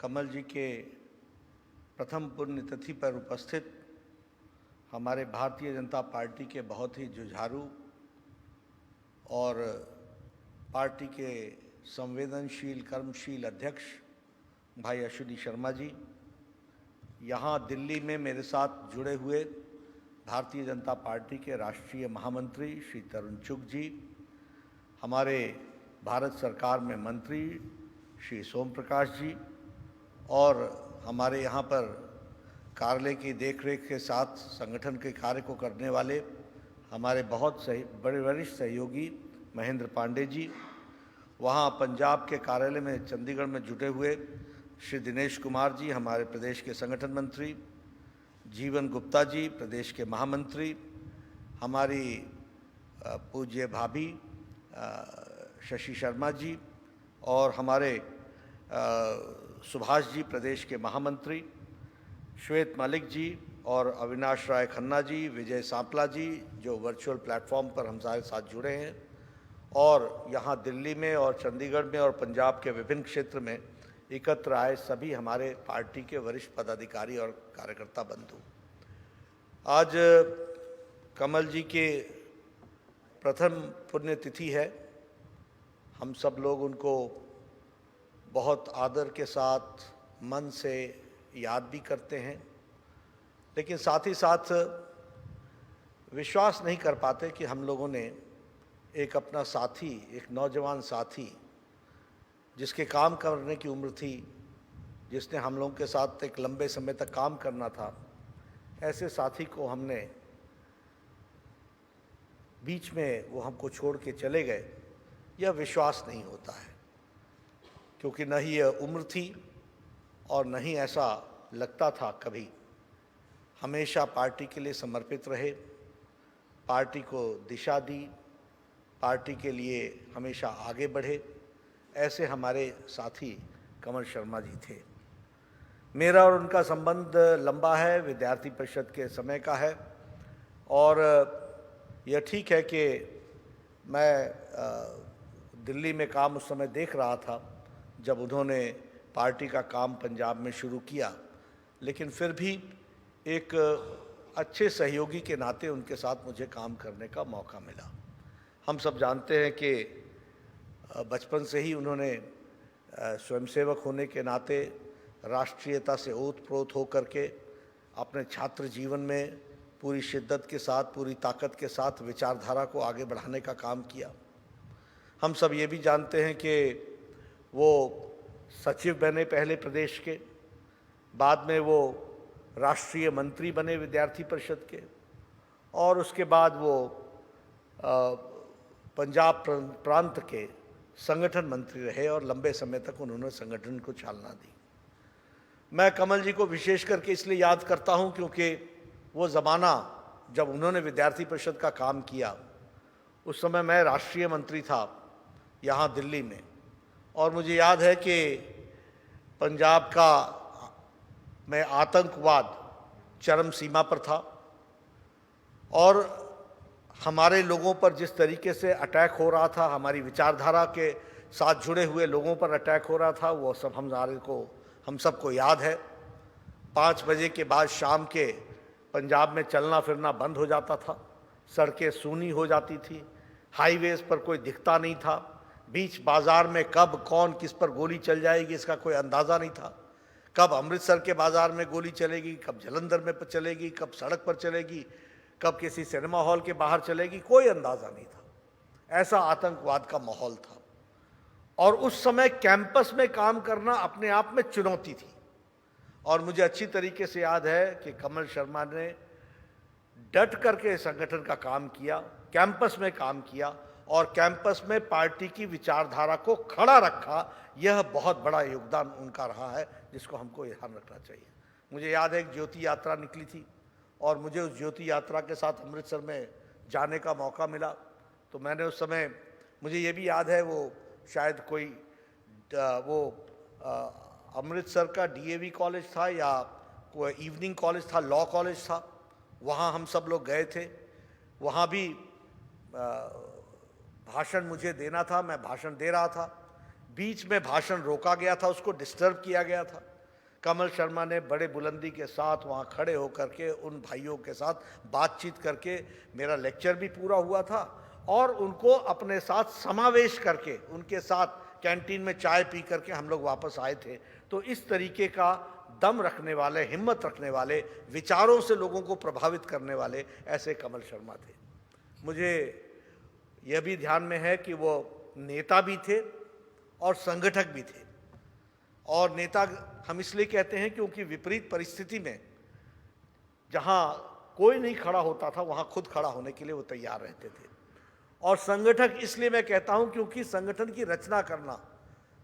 कमल जी के प्रथम पुण्यतिथि पर उपस्थित हमारे भारतीय जनता पार्टी के बहुत ही जुझारू और पार्टी के संवेदनशील कर्मशील अध्यक्ष भाई अश्विनी शर्मा जी, यहाँ दिल्ली में मेरे साथ जुड़े हुए भारतीय जनता पार्टी के राष्ट्रीय महामंत्री श्री तरुण चुग जी, हमारे भारत सरकार में मंत्री श्री सोम प्रकाश जी और हमारे यहाँ पर कार्यालय की देखरेख के साथ संगठन के कार्य को करने वाले हमारे बहुत बड़े वरिष्ठ सहयोगी महेंद्र पांडे जी, वहाँ पंजाब के कार्यालय में चंडीगढ़ में जुटे हुए श्री दिनेश कुमार जी, हमारे प्रदेश के संगठन मंत्री, जीवन गुप्ता जी प्रदेश के महामंत्री, हमारी पूज्य भाभी शशि शर्मा जी और हमारे सुभाष जी प्रदेश के महामंत्री, श्वेत मलिक जी और अविनाश राय खन्ना जी, विजय सांपला जी जो वर्चुअल प्लेटफॉर्म पर हम सारे साथ जुड़े हैं, और यहाँ दिल्ली में और चंडीगढ़ में और पंजाब के विभिन्न क्षेत्र में एकत्र आए सभी हमारे पार्टी के वरिष्ठ पदाधिकारी और कार्यकर्ता बंधु। आज कमल जी के प्रथम पुण्यतिथि है। हम सब लोग उनको बहुत आदर के साथ मन से याद भी करते हैं, लेकिन साथ ही साथ विश्वास नहीं कर पाते कि हम लोगों ने एक अपना साथी, एक नौजवान साथी जिसके काम करने की उम्र थी, जिसने हम लोगों के साथ एक लंबे समय तक काम करना था, ऐसे साथी को हमने बीच में वो हमको छोड़ के चले गए, यह विश्वास नहीं होता है। क्योंकि न ही यह उम्र थी और न ही ऐसा लगता था कभी। हमेशा पार्टी के लिए समर्पित रहे, पार्टी को दिशा दी, पार्टी के लिए हमेशा आगे बढ़े, ऐसे हमारे साथी कमल शर्मा जी थे। मेरा और उनका संबंध लंबा है, विद्यार्थी परिषद के समय का है, और यह ठीक है कि मैं दिल्ली में काम उस समय देख रहा था जब उन्होंने पार्टी का काम पंजाब में शुरू किया, लेकिन फिर भी एक अच्छे सहयोगी के नाते उनके साथ मुझे काम करने का मौका मिला। हम सब जानते हैं कि बचपन से ही उन्होंने स्वयंसेवक होने के नाते राष्ट्रीयता से ओतप्रोत होकर के अपने छात्र जीवन में पूरी शिद्दत के साथ, पूरी ताकत के साथ विचारधारा को आगे बढ़ाने का काम किया। हम सब ये भी जानते हैं कि वो सचिव बने पहले प्रदेश के, बाद में वो राष्ट्रीय मंत्री बने विद्यार्थी परिषद के, और उसके बाद वो पंजाब प्रांत के संगठन मंत्री रहे और लंबे समय तक उन्होंने संगठन को चालना दी। मैं कमल जी को विशेष करके इसलिए याद करता हूं क्योंकि वो ज़माना जब उन्होंने विद्यार्थी परिषद का काम किया, उस समय मैं राष्ट्रीय मंत्री था यहाँ दिल्ली में, और मुझे याद है कि पंजाब का में आतंकवाद चरम सीमा पर था और हमारे लोगों पर जिस तरीके से अटैक हो रहा था, हमारी विचारधारा के साथ जुड़े हुए लोगों पर अटैक हो रहा था, वो सब हम सबको याद है। 5 बजे के बाद शाम के पंजाब में चलना फिरना बंद हो जाता था, सड़कें सूनी हो जाती थी, हाईवेज पर कोई दिखता नहीं था, बीच बाज़ार में कब कौन किस पर गोली चल जाएगी इसका कोई अंदाज़ा नहीं था, कब अमृतसर के बाज़ार में गोली चलेगी, कब जलंधर में चलेगी, कब सड़क पर चलेगी, कब किसी सिनेमा हॉल के बाहर चलेगी, कोई अंदाज़ा नहीं था। ऐसा आतंकवाद का माहौल था, और उस समय कैंपस में काम करना अपने आप में चुनौती थी। और मुझे अच्छी तरीके से याद है कि कमल शर्मा ने डट करके संगठन का काम किया, कैंपस में काम किया और कैंपस में पार्टी की विचारधारा को खड़ा रखा। यह बहुत बड़ा योगदान उनका रहा है, जिसको हमको ध्यान रखना चाहिए। मुझे याद है एक ज्योति यात्रा निकली थी और मुझे उस ज्योति यात्रा के साथ अमृतसर में जाने का मौका मिला, तो मैंने उस समय, मुझे ये भी याद है वो शायद कोई अमृतसर का डीएवी कॉलेज था या कोई इवनिंग कॉलेज था, लॉ कॉलेज था, वहाँ हम सब लोग गए थे। वहाँ भी भाषण मुझे देना था, मैं भाषण दे रहा था, बीच में भाषण रोका गया था, उसको डिस्टर्ब किया गया था। कमल शर्मा ने बड़े बुलंदी के साथ वहाँ खड़े होकर के उन भाइयों के साथ बातचीत करके, मेरा लेक्चर भी पूरा हुआ था और उनको अपने साथ समावेश करके उनके साथ कैंटीन में चाय पी करके हम लोग वापस आए थे। तो इस तरीके का दम रखने वाले, हिम्मत रखने वाले, विचारों से लोगों को प्रभावित करने वाले ऐसे कमल शर्मा थे। मुझे यह भी ध्यान में है कि वो नेता भी थे और संगठक भी थे। और नेता हम इसलिए कहते हैं क्योंकि विपरीत परिस्थिति में जहां कोई नहीं खड़ा होता था वहां खुद खड़ा होने के लिए वो तैयार रहते थे। और संगठक इसलिए मैं कहता हूं क्योंकि संगठन की रचना करना,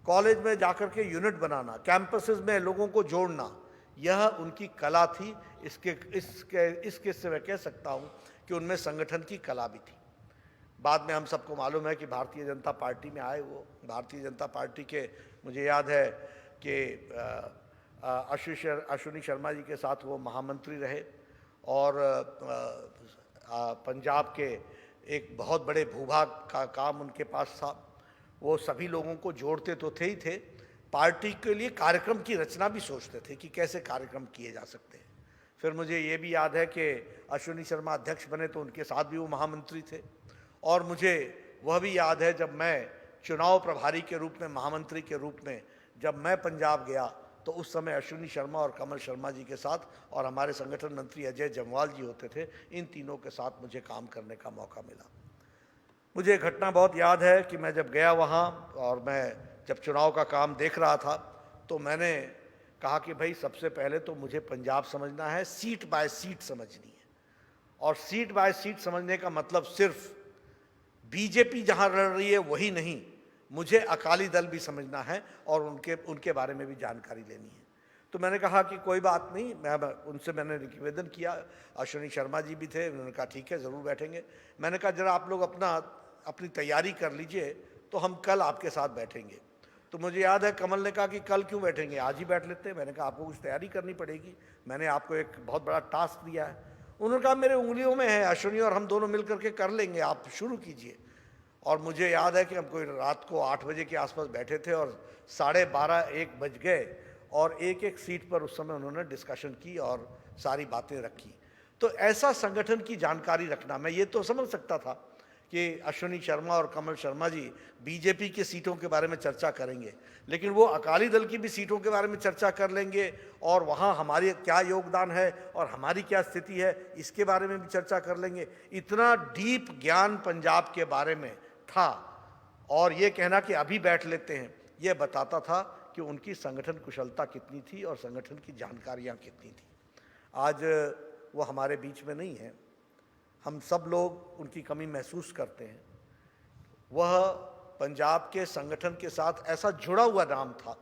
कॉलेज में जाकर के यूनिट बनाना, कैंपसेस में लोगों को जोड़ना, यह उनकी कला थी। इसके से मैं कह सकता हूं कि उनमें संगठन की कला भी थी। बाद में हम सबको मालूम है कि भारतीय जनता पार्टी में आए। वो भारतीय जनता पार्टी के, मुझे याद है कि अश्विनी शर्मा जी के साथ वो महामंत्री रहे और पंजाब के एक बहुत बड़े भूभाग का काम उनके पास था। वो सभी लोगों को जोड़ते तो थे ही थे, पार्टी के लिए कार्यक्रम की रचना भी सोचते थे कि कैसे कार्यक्रम किए जा सकते हैं। फिर मुझे ये भी याद है कि अश्विनी शर्मा अध्यक्ष बने तो उनके साथ भी वो महामंत्री थे। और मुझे वह भी याद है जब मैं चुनाव प्रभारी के रूप में, महामंत्री के रूप में जब मैं पंजाब गया तो उस समय अश्विनी शर्मा और कमल शर्मा जी के साथ और हमारे संगठन मंत्री अजय जम्वाल जी होते थे। इन तीनों के साथ मुझे काम करने का मौका मिला। मुझे एक घटना बहुत याद है कि मैं जब गया वहाँ और मैं जब चुनाव का काम देख रहा था तो मैंने कहा कि भाई सबसे पहले तो मुझे पंजाब समझना है, सीट बाय सीट समझनी है। और सीट बाय सीट समझने का मतलब सिर्फ बीजेपी जहाँ लड़ रही है वही नहीं, मुझे अकाली दल भी समझना है और उनके बारे में भी जानकारी लेनी है। तो मैंने कहा कि कोई बात नहीं, मैंने निवेदन किया। अश्विनी शर्मा जी भी थे, उन्होंने कहा ठीक है ज़रूर बैठेंगे। मैंने कहा जरा आप लोग अपनी तैयारी कर लीजिए तो हम कल आपके साथ बैठेंगे। तो मुझे याद है कमल ने कहा कि कल क्यों बैठेंगे, आज ही बैठ लेते हैं। मैंने कहा आपको कुछ तैयारी करनी पड़ेगी, मैंने आपको एक बहुत बड़ा टास्क दिया है। उन्होंने कहा मेरे उंगलियों में है, अश्विनी और हम दोनों मिल करके कर लेंगे, आप शुरू कीजिए। और मुझे याद है कि हम कोई रात को 8 बजे के आसपास बैठे थे और 12:30-1 बज गए और एक एक सीट पर उस समय उन्होंने डिस्कशन की और सारी बातें रखी। तो ऐसा संगठन की जानकारी रखना, मैं ये तो समझ सकता था कि अश्विनी शर्मा और कमल शर्मा जी बीजेपी की सीटों के बारे में चर्चा करेंगे, लेकिन वो अकाली दल की भी सीटों के बारे में चर्चा कर लेंगे और वहाँ हमारे क्या योगदान है और हमारी क्या स्थिति है इसके बारे में भी चर्चा कर लेंगे। इतना डीप ज्ञान पंजाब के बारे में था। और ये कहना कि अभी बैठ लेते हैं, ये बताता था कि उनकी संगठन कुशलता कितनी थी और संगठन की जानकारियाँ कितनी थी। आज वो हमारे बीच में नहीं है, हम सब लोग उनकी कमी महसूस करते हैं। वह पंजाब के संगठन के साथ ऐसा जुड़ा हुआ नाम था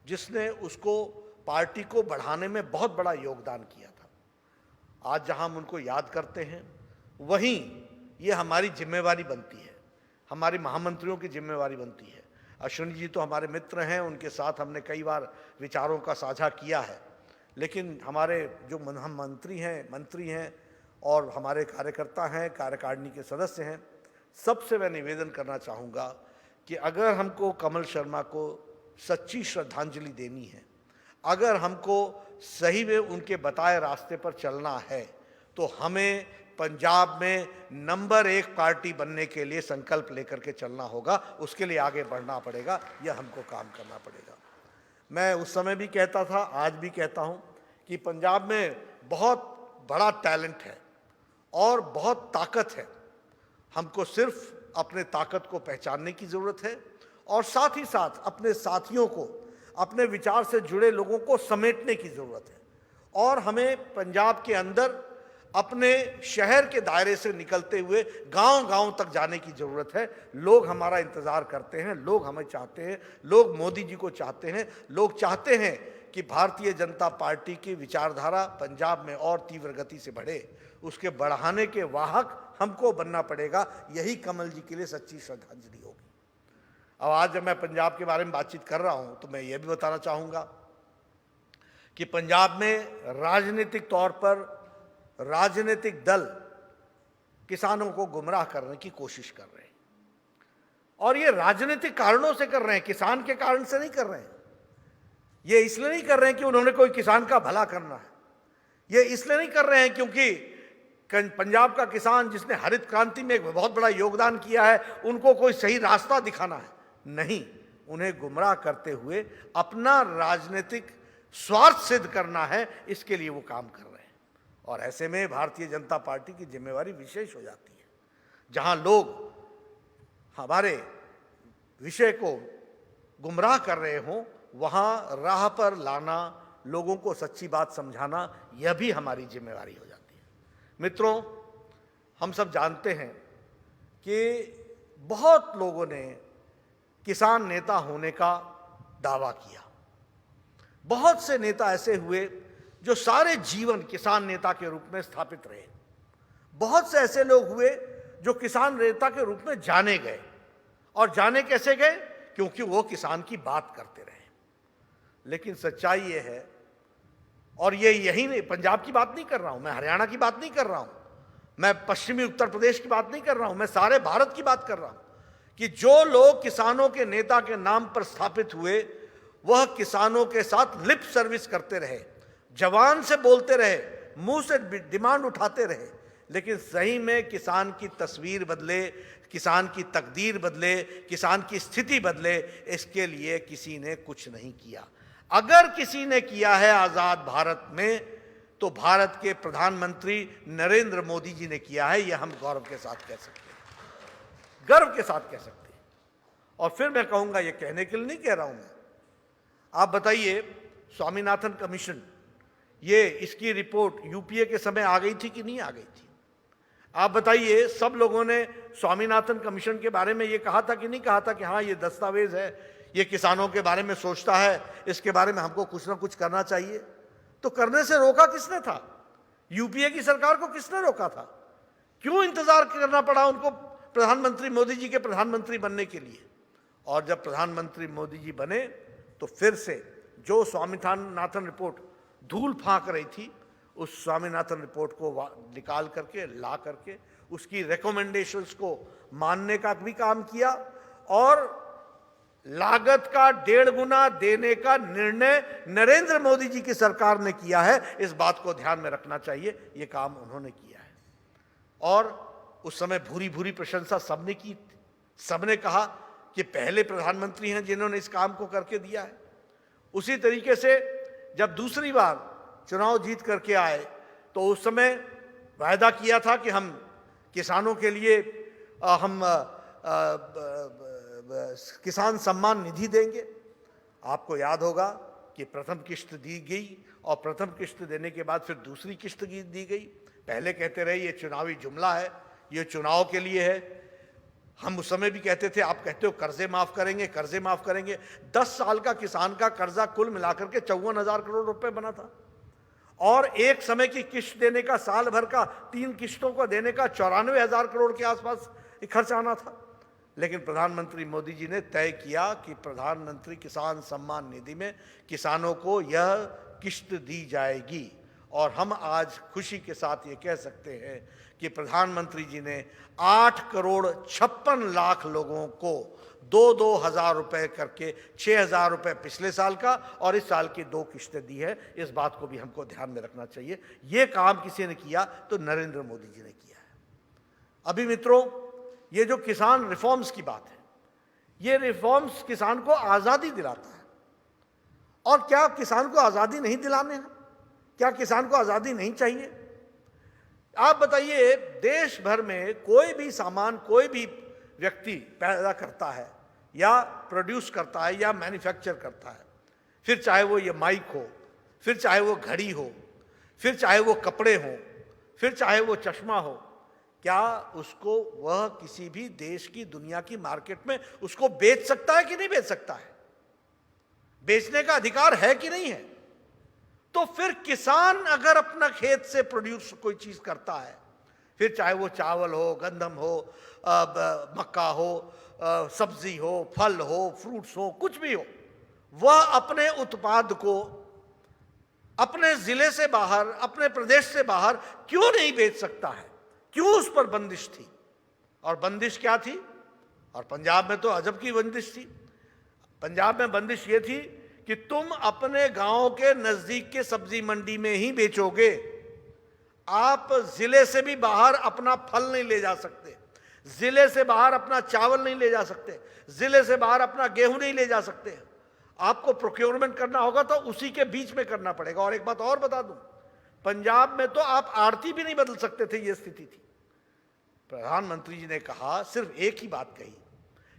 जिसने उसको, पार्टी को बढ़ाने में बहुत बड़ा योगदान किया था। आज जहां हम उनको याद करते हैं वहीं ये हमारी जिम्मेवारी बनती है, हमारी महामंत्रियों की जिम्मेवारी बनती है। अश्विनी जी तो हमारे मित्र हैं, उनके साथ हमने कई बार विचारों का साझा किया है, लेकिन हमारे जो हम मंत्री हैं और हमारे कार्यकर्ता हैं, कार्यकारिणी के सदस्य हैं, सबसे मैं निवेदन करना चाहूँगा कि अगर हमको कमल शर्मा को सच्ची श्रद्धांजलि देनी है, अगर हमको सही में उनके बताए रास्ते पर चलना है, तो हमें पंजाब में नंबर 1 पार्टी बनने के लिए संकल्प लेकर के चलना होगा। उसके लिए आगे बढ़ना पड़ेगा, यह हमको काम करना पड़ेगा। मैं उस समय भी कहता था, आज भी कहता हूँ कि पंजाब में बहुत बड़ा टैलेंट है और बहुत ताकत है। हमको सिर्फ अपने ताकत को पहचानने की ज़रूरत है और साथ ही साथ अपने साथियों को, अपने विचार से जुड़े लोगों को समेटने की ज़रूरत है। और हमें पंजाब के अंदर अपने शहर के दायरे से निकलते हुए गांव-गांव तक जाने की ज़रूरत है। लोग हमारा इंतज़ार करते हैं, लोग हमें चाहते हैं, लोग मोदी जी को चाहते हैं, लोग चाहते हैं कि भारतीय जनता पार्टी की विचारधारा पंजाब में और तीव्र गति से बढ़े। उसके बढ़ाने के वाहक हमको बनना पड़ेगा। यही कमल जी के लिए सच्ची श्रद्धांजलि होगी। अब आज जब मैं पंजाब के बारे में बातचीत कर रहा हूं तो मैं ये भी बताना चाहूँगा कि पंजाब में राजनीतिक तौर पर राजनीतिक दल किसानों को गुमराह करने की कोशिश कर रहे हैं और ये राजनीतिक कारणों से कर रहे हैं, किसान के कारण से नहीं कर रहे हैं। ये इसलिए नहीं कर रहे हैं कि उन्होंने कोई किसान का भला करना है, ये इसलिए नहीं कर रहे हैं क्योंकि पंजाब का किसान जिसने हरित क्रांति में एक बहुत बड़ा योगदान किया है उनको कोई सही रास्ता दिखाना है, नहीं, उन्हें गुमराह करते हुए अपना राजनीतिक स्वार्थ सिद्ध करना है, इसके लिए वो काम कर रहे हैं। और ऐसे में भारतीय जनता पार्टी की जिम्मेवारी विशेष हो जाती है। जहां लोग हमारे विषय को गुमराह कर रहे हों, वहां राह पर लाना, लोगों को सच्ची बात समझाना, यह भी हमारी जिम्मेवारी हो जाती है। मित्रों, हम सब जानते हैं कि बहुत लोगों ने किसान नेता होने का दावा किया। बहुत से नेता ऐसे हुए जो सारे जीवन किसान नेता के रूप में स्थापित रहे। बहुत से ऐसे लोग हुए जो किसान नेता के रूप में जाने गए। और जाने कैसे गए? क्योंकि वो किसान की बात करते रहे। लेकिन सच्चाई ये है, और ये यही नहीं, पंजाब की बात नहीं कर रहा हूं मैं, हरियाणा की बात नहीं कर रहा हूं मैं, पश्चिमी उत्तर प्रदेश की बात नहीं कर रहा हूं मैं, सारे भारत की बात कर रहा हूं कि जो लोग किसानों के नेता के नाम पर स्थापित हुए, वह किसानों के साथ लिप सर्विस करते रहे, जवान से बोलते रहे, मुंह से डिमांड उठाते रहे, लेकिन सही में किसान की तस्वीर बदले, किसान की तकदीर बदले, किसान की स्थिति बदले, इसके लिए किसी ने कुछ नहीं किया। अगर किसी ने किया है आजाद भारत में, तो भारत के प्रधानमंत्री नरेंद्र मोदी जी ने किया है। यह हम गौरव के साथ कह सकते हैं, गर्व के साथ कह सकते हैं। और फिर मैं कहूंगा, यह कहने के लिए नहीं कह रहा हूं मैं, आप बताइए, स्वामीनाथन कमीशन, ये इसकी रिपोर्ट यूपीए के समय आ गई थी कि नहीं आ गई थी? आप बताइए, सब लोगों ने स्वामीनाथन कमीशन के बारे में ये कहा था कि नहीं कहा था कि हाँ, ये दस्तावेज है, ये किसानों के बारे में सोचता है, इसके बारे में हमको कुछ ना कुछ करना चाहिए। तो करने से रोका किसने था? यूपीए की सरकार को किसने रोका था? क्यों इंतजार करना पड़ा उनको प्रधानमंत्री मोदी जी के प्रधानमंत्री बनने के लिए? और जब प्रधानमंत्री मोदी जी बने, तो फिर से जो स्वामीनाथन रिपोर्ट धूल फांक रही थी, उस स्वामीनाथन रिपोर्ट को निकाल करके, ला करके, उसकी रिकमेंडेशंस को मानने का भी काम किया, और लागत का 1.5 गुना देने का निर्णय नरेंद्र मोदी जी की सरकार ने किया है। इस बात को ध्यान में रखना चाहिए, ये काम उन्होंने किया है। और उस समय भूरी भूरी प्रशंसा सबने की, सबने कहा कि पहले प्रधानमंत्री हैं जिन्होंने इस काम को करके दिया है। उसी तरीके से जब दूसरी बार चुनाव जीत करके आए, तो उस समय वायदा किया था कि हम किसानों के लिए हम किसान सम्मान निधि देंगे। आपको याद होगा कि प्रथम किश्त दी गई, और प्रथम किश्त देने के बाद फिर दूसरी किश्त दी गई। पहले कहते रहे ये चुनावी जुमला है, ये चुनाव के लिए है। हम उस समय भी कहते थे, आप कहते हो कर्जे माफ करेंगे, कर्जे माफ करेंगे। 10 साल का किसान का कर्जा कुल मिलाकर के 54,000 करोड़ रुपए बना था, और एक समय की किश्त देने का, साल भर का 3 किश्तों को देने का 94,000 करोड़ के आसपास खर्च आना था। लेकिन प्रधानमंत्री मोदी जी ने तय किया कि प्रधानमंत्री किसान सम्मान निधि में किसानों को यह किश्त दी जाएगी। और हम आज खुशी के साथ ये कह सकते हैं कि प्रधानमंत्री जी ने 8 करोड़ 56 लाख लोगों को 2-2 हज़ार रुपये करके 6,000 रुपये पिछले साल का और इस साल की 2 किश्तें दी है। इस बात को भी हमको ध्यान में रखना चाहिए। ये काम किसी ने किया तो नरेंद्र मोदी जी ने किया है। अभी मित्रों, ये जो किसान रिफॉर्म्स की बात है, ये रिफॉर्म्स किसान को आज़ादी दिलाता है। और क्या किसान को आज़ादी नहीं दिलाने हैं? क्या किसान को आज़ादी नहीं चाहिए? आप बताइए, देश भर में कोई भी सामान कोई भी व्यक्ति पैदा करता है या प्रोड्यूस करता है या मैन्युफैक्चर करता है, फिर चाहे वो ये माइक हो, फिर चाहे वो घड़ी हो, फिर चाहे वो कपड़े हों, फिर चाहे वो चश्मा हो, क्या उसको वह किसी भी देश की, दुनिया की मार्केट में उसको बेच सकता है कि नहीं बेच सकता है? बेचने का अधिकार है कि नहीं है? तो फिर किसान अगर अपना खेत से प्रोड्यूस कोई चीज करता है, फिर चाहे वो चावल हो, गंदम हो, मक्का हो, सब्जी हो, फल हो, फ्रूट्स हो, कुछ भी हो, वह अपने उत्पाद को अपने जिले से बाहर, अपने प्रदेश से बाहर क्यों नहीं बेच सकता है? क्यों उस पर बंदिश थी? और बंदिश क्या थी? और पंजाब में तो अजब की बंदिश थी। पंजाब में बंदिश ये थी कि तुम अपने गांव के नजदीक के सब्जी मंडी में ही बेचोगे, आप जिले से भी बाहर अपना फल नहीं ले जा सकते, जिले से बाहर अपना चावल नहीं ले जा सकते, जिले से बाहर अपना गेहूं नहीं ले जा सकते। आपको प्रोक्योरमेंट करना होगा तो उसी के बीच में करना पड़ेगा। और एक बात और बता दूं, पंजाब में तो आप आड़ती भी नहीं बदल सकते थे, यह स्थिति थी। प्रधानमंत्री जी ने कहा, सिर्फ एक ही बात कही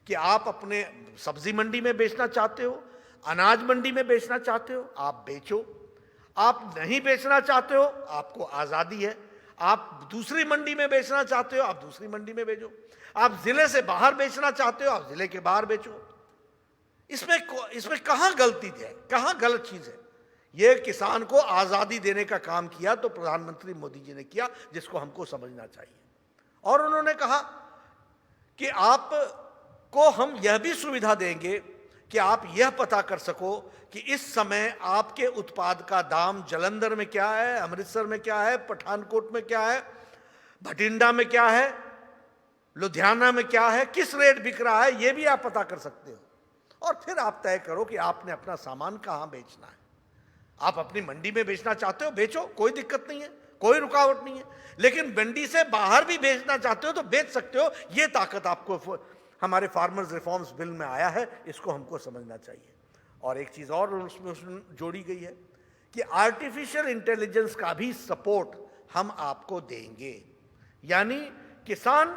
कि आप अपने सब्जी मंडी में बेचना चाहते हो, अनाज मंडी में बेचना चाहते हो, आप बेचो। आप नहीं बेचना चाहते हो, आपको आजादी है। आप दूसरी मंडी में बेचना चाहते हो, आप दूसरी मंडी में बेचो। आप जिले से बाहर बेचना चाहते हो, आप जिले के बाहर बेचो। इसमें कहां गलती है, कहां गलत चीज है? यह किसान को आजादी देने का काम किया तो प्रधानमंत्री मोदी जी ने किया, जिसको हमको समझना चाहिए। और उन्होंने कहा कि आपको हम यह भी सुविधा देंगे कि आप यह पता कर सको कि इस समय आपके उत्पाद का दाम जालंधर में क्या है, अमृतसर में क्या है, पठानकोट में क्या है, भटिंडा में क्या है, लुधियाना में क्या है, किस रेट बिक रहा है, यह भी आप पता कर सकते हो। और फिर आप तय करो कि आपने अपना सामान कहां बेचना है। आप अपनी मंडी में बेचना चाहते हो, बेचो, कोई दिक्कत नहीं है, कोई रुकावट नहीं है। लेकिन मंडी से बाहर भी बेचना चाहते हो तो बेच सकते हो। यह ताकत आपको हमारे फार्मर्स रिफॉर्म्स बिल में आया है, इसको हमको समझना चाहिए। और एक चीज और उसमें जोड़ी गई है कि आर्टिफिशियल इंटेलिजेंस का भी सपोर्ट हम आपको देंगे। यानी किसान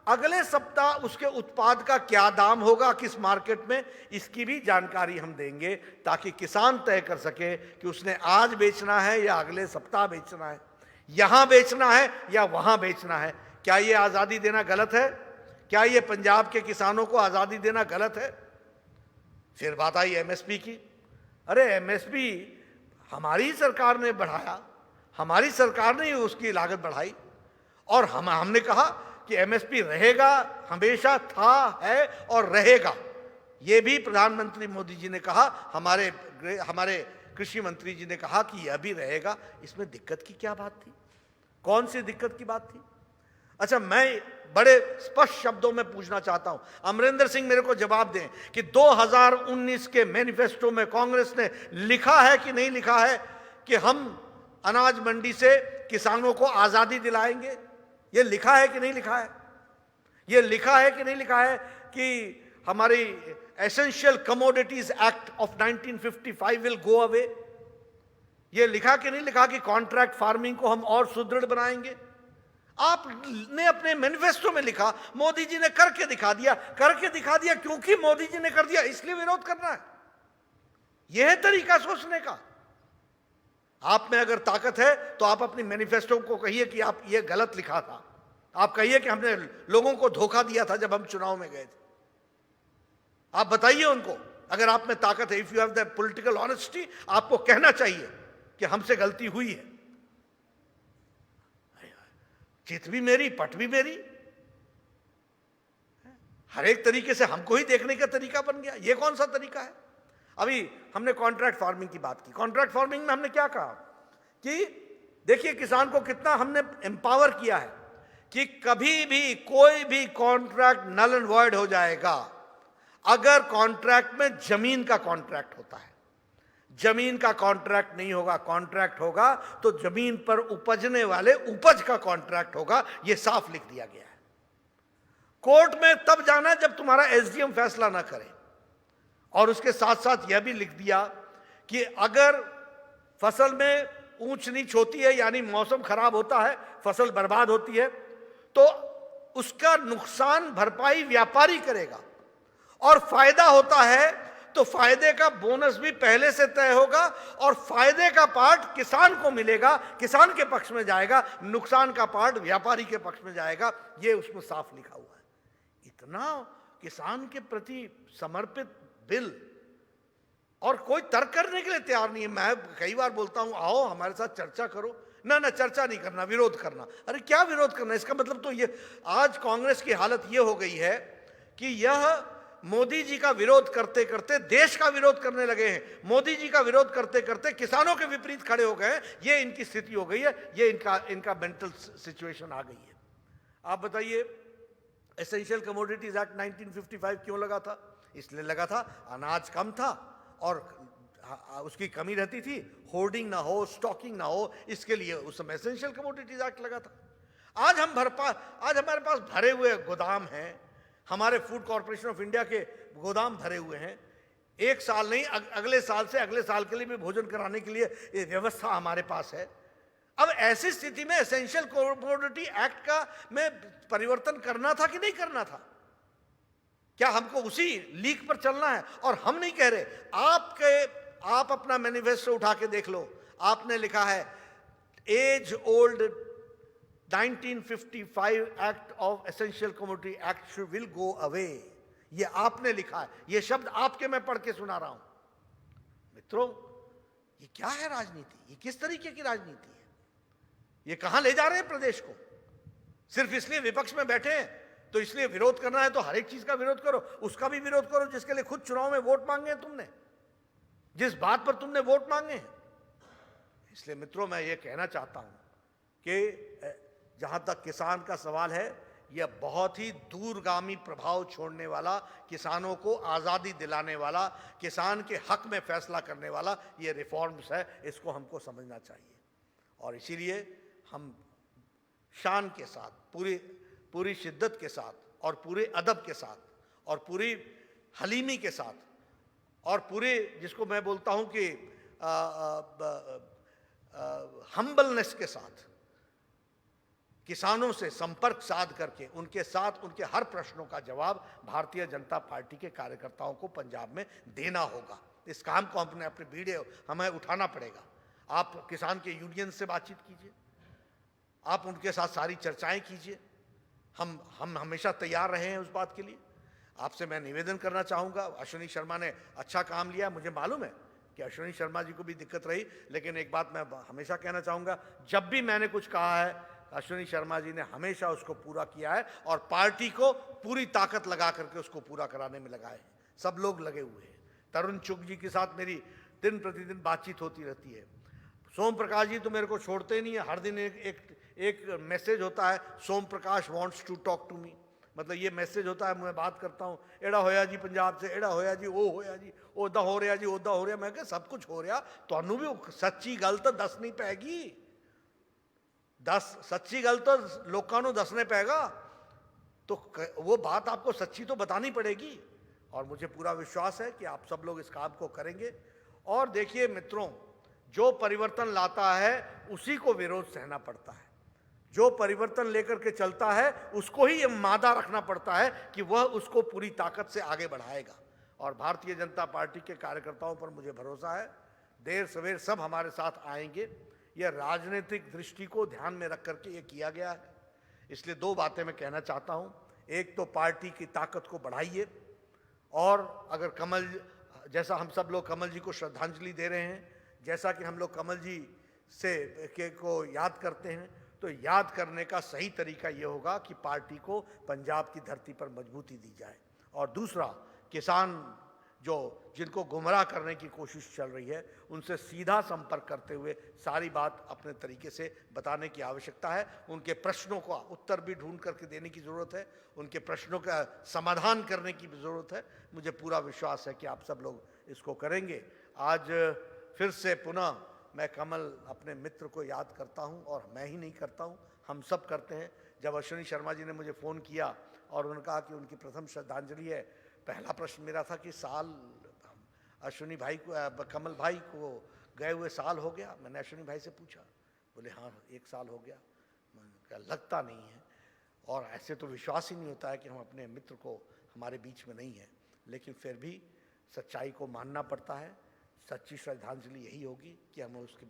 अगले सप्ताह उसके उत्पाद का क्या दाम होगा किस मार्केट में, इसकी भी जानकारी हम देंगे, ताकि किसान तय कर सके कि उसने आज बेचना है या अगले सप्ताह बेचना है, यहां बेचना है या वहां बेचना है। क्या यह आजादी देना गलत है? क्या यह पंजाब के किसानों को आजादी देना गलत है? फिर बात आई एमएसपी की। अरे एमएसपी हमारी सरकार ने बढ़ाया, हमारी सरकार ने उसकी लागत बढ़ाई, और हमने कहा कि एमएसपी रहेगा, हमेशा था, है और रहेगा। यह भी प्रधानमंत्री मोदी जी ने कहा, हमारे कृषि मंत्री जी ने कहा कि यह भी रहेगा। इसमें दिक्कत की क्या बात थी? कौन सी दिक्कत की बात थी? अच्छा, मैं बड़े स्पष्ट शब्दों में पूछना चाहता हूं, अमरिंदर सिंह मेरे को जवाब दें कि 2019 के मैनिफेस्टो में कांग्रेस ने लिखा है कि नहीं लिखा है कि हम अनाज मंडी से किसानों को आजादी दिलाएंगे? यह लिखा है कि नहीं लिखा है? यह लिखा है कि नहीं लिखा है कि हमारी essential commodities act of 1955 will go away? यह लिखा कि नहीं लिखा कि कॉन्ट्रैक्ट फार्मिंग को हम और सुदृढ़ बनाएंगे? आपने अपने मैनिफेस्टो में लिखा, मोदी जी ने करके दिखा दिया। करके दिखा दिया क्योंकि मोदी जी ने कर दिया, इसलिए विरोध करना है? यह है तरीका सोचने का? आप में अगर ताकत है तो आप अपनी मैनिफेस्टो को कहिए कि आप ये गलत लिखा था। आप कहिए कि हमने लोगों को धोखा दिया था जब हम चुनाव में गए थे। आप बताइए उनको, अगर आप में ताकत है, if you have the political honesty, आपको कहना चाहिए कि हमसे गलती हुई है। चित भी मेरी, पट भी मेरी, हर एक तरीके से हमको ही देखने का तरीका बन गया। ये कौन सा तरीका है? अभी हमने कॉन्ट्रैक्ट फार्मिंग की बात की। कॉन्ट्रैक्ट फार्मिंग में हमने क्या कहा कि देखिए किसान को कितना हमने एम्पावर किया है कि कभी भी कोई भी कॉन्ट्रैक्ट नल एंड वॉइड हो जाएगा अगर कॉन्ट्रैक्ट में जमीन का कॉन्ट्रैक्ट होता है। जमीन का कॉन्ट्रैक्ट नहीं होगा, कॉन्ट्रैक्ट होगा तो जमीन पर उपजने वाले उपज का कॉन्ट्रैक्ट होगा। यह साफ लिख दिया गया है। कोर्ट में तब जाना जब तुम्हारा एसडीएम फैसला ना करे। और उसके साथ साथ यह भी लिख दिया कि अगर फसल में ऊंच नीच होती है, यानी मौसम खराब होता है, फसल बर्बाद होती है, तो उसका नुकसान भरपाई व्यापारी करेगा। और फायदा होता है तो फायदे का बोनस भी पहले से तय होगा और फायदे का पार्ट किसान को मिलेगा, किसान के पक्ष में जाएगा, नुकसान का पार्ट व्यापारी के पक्ष में जाएगा। यह उसमें साफ लिखा हुआ है। इतना किसान के प्रति समर्पित बिल, और कोई तर्क करने के लिए तैयार नहीं है। मैं कई बार बोलता हूं, आओ हमारे साथ चर्चा करो। ना ना, चर्चा नहीं करना, विरोध करना। अरे क्या विरोध करना? इसका मतलब तो ये, आज कांग्रेस की हालत ये हो गई है कि यह मोदी जी का विरोध करते करते देश का विरोध करने लगे हैं। मोदी जी का विरोध करते करते किसानों के विपरीत खड़े हो गए हैं। ये इनकी स्थिति हो गई है, ये इनका मेंटल सिचुएशन आ गई है। आप बताइए, एसेंशियल कमोडिटीज एक्ट 1955 क्यों लगा था? इसलिए लगा था अनाज कम था और उसकी कमी रहती थी, होर्डिंग ना हो, स्टॉकिंग ना हो, इसके लिए उस समय एसेंशियल कमोडिटीज एक्ट लगा था। आज हमारे पास भरे हुए गोदाम हैं, हमारे फूड कॉर्पोरेशन ऑफ इंडिया के गोदाम भरे हुए हैं। एक साल नहीं, अगले साल से अगले साल के लिए भी भोजन कराने के लिए ये व्यवस्था हमारे पास है। अब ऐसी स्थिति में एसेंशियल कमोडिटी एक्ट का में परिवर्तन करना था कि नहीं करना था? क्या हमको उसी लीक पर चलना है? और हम नहीं कह रहे, आप अपना मैनिफेस्टो उठा के देख लो, आपने लिखा है as old 1955 act of essential commodity act will go away. ये आपने लिखा है, ये शब्द आपके मैं पढ़ के सुना रहा हूं। मित्रों, ये क्या है राजनीति? ये किस तरीके की राजनीति है? ये कहां ले जा रहे हैं प्रदेश को? सिर्फ इसलिए विपक्ष में बैठे हैं तो इसलिए विरोध करना है तो हर एक चीज का विरोध करो, उसका भी विरोध करो जिसके लिए खुद चुनाव में वोट मांगे हैं तुमने, जिस बात पर तुमने वोट मांगे हैं। इसलिए मित्रों, मैं ये कहना चाहता हूं कि जहां तक किसान का सवाल है, यह बहुत ही दूरगामी प्रभाव छोड़ने वाला, किसानों को आजादी दिलाने वाला, किसान के हक में फैसला करने वाला ये रिफॉर्म्स है, इसको हमको समझना चाहिए। और इसीलिए हम शान के साथ, पूरी शिद्दत के साथ और पूरे अदब के साथ और पूरी हलीमी के साथ और पूरे, जिसको मैं बोलता हूं कि हम्बलनेस के साथ किसानों से संपर्क साध करके उनके साथ उनके हर प्रश्नों का जवाब भारतीय जनता पार्टी के कार्यकर्ताओं को पंजाब में देना होगा। इस काम को अपने वीडियो हमें उठाना पड़ेगा। आप किसान के यूनियन से बातचीत कीजिए, आप उनके साथ सारी चर्चाएं कीजिए। हम हमेशा तैयार रहे हैं उस बात के लिए। आपसे मैं निवेदन करना चाहूँगा, अश्विनी शर्मा ने अच्छा काम लिया, मुझे मालूम है कि अश्विनी शर्मा जी को भी दिक्कत रही, लेकिन एक बात मैं हमेशा कहना चाहूँगा, जब भी मैंने कुछ कहा है अश्विनी शर्मा जी ने हमेशा उसको पूरा किया है और पार्टी को पूरी ताकत लगा करके उसको पूरा कराने में लगाए हैं। सब लोग लगे हुए हैं। तरुण चुग जी के साथ मेरी दिन प्रतिदिन बातचीत होती रहती है। सोम प्रकाश जी तो मेरे को छोड़ते ही नहीं है, हर दिन एक मैसेज होता है, Som Prakash wants to talk to me. मतलब ये मैसेज होता है, मैं बात करता हूँ, एड़ा होया जी पंजाब से, एड़ा होया जी, ओ होया जी, ओदा हो रहा जी, ओदा हो रहा। मैं कह सब कुछ हो रहा, तुहानू भी सच्ची गल तो दस नहीं पैगी, सच्ची गल तो लोगों को दसने पैगा, तो वो बात आपको सच्ची तो बतानी पड़ेगी। और मुझे पूरा विश्वास है कि आप सब लोग इस काम को करेंगे। और देखिए मित्रों, जो परिवर्तन लाता है उसी को विरोध सहना पड़ता है। जो परिवर्तन लेकर के चलता है उसको ही ये मादा रखना पड़ता है कि वह उसको पूरी ताकत से आगे बढ़ाएगा। और भारतीय जनता पार्टी के कार्यकर्ताओं पर मुझे भरोसा है, देर सवेर सब हमारे साथ आएंगे। यह राजनीतिक दृष्टि को ध्यान में रख करके ये किया गया है। इसलिए दो बातें मैं कहना चाहता हूं। एक तो पार्टी की ताकत को बढ़ाइए, और अगर कमल, जैसा हम सब लोग कमल जी को श्रद्धांजलि दे रहे हैं, जैसा कि हम लोग कमल जी को याद करते हैं, तो याद करने का सही तरीका ये होगा कि पार्टी को पंजाब की धरती पर मजबूती दी जाए। और दूसरा, किसान जिनको गुमराह करने की कोशिश चल रही है, उनसे सीधा संपर्क करते हुए सारी बात अपने तरीके से बताने की आवश्यकता है। उनके प्रश्नों का उत्तर भी ढूंढ करके देने की ज़रूरत है, उनके प्रश्नों का समाधान करने की भी ज़रूरत है। मुझे पूरा विश्वास है कि आप सब लोग इसको करेंगे। आज फिर से पुनः मैं कमल अपने मित्र को याद करता हूं, और मैं ही नहीं करता हूं, हम सब करते हैं। जब अश्विनी शर्मा जी ने मुझे फ़ोन किया और उन्होंने कहा कि उनकी प्रथम श्रद्धांजलि है, पहला प्रश्न मेरा था कि साल अश्विनी भाई को, कमल भाई को गए हुए साल हो गया? मैंने अश्विनी भाई से पूछा, बोले हाँ 1 साल हो गया। मैंने लगता नहीं है, और ऐसे तो विश्वास ही नहीं होता है कि हम अपने मित्र को हमारे बीच में नहीं है, लेकिन फिर भी सच्चाई को मानना पड़ता है। सच्ची श्रद्धांजलि यही होगी कि हम उनके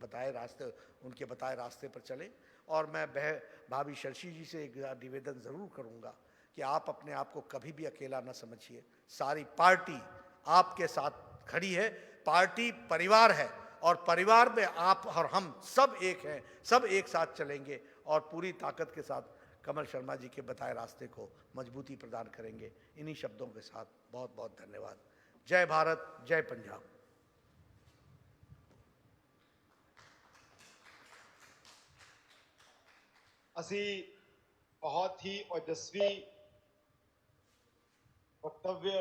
बताए रास्ते पर चलें। और मैं भाभी शशि जी से एक निवेदन ज़रूर करूँगा कि आप अपने आप को कभी भी अकेला न समझिए। सारी पार्टी आपके साथ खड़ी है, पार्टी परिवार है, और परिवार में आप और हम सब एक हैं, सब एक साथ चलेंगे और पूरी ताकत के साथ कमल शर्मा जी के बताए रास्ते को मजबूती प्रदान करेंगे। इन्हीं शब्दों के साथ बहुत बहुत धन्यवाद। जय भारत, जय पंजाब। ਅਸੀਂ बहुत ही ओजस्वी वक्तव्य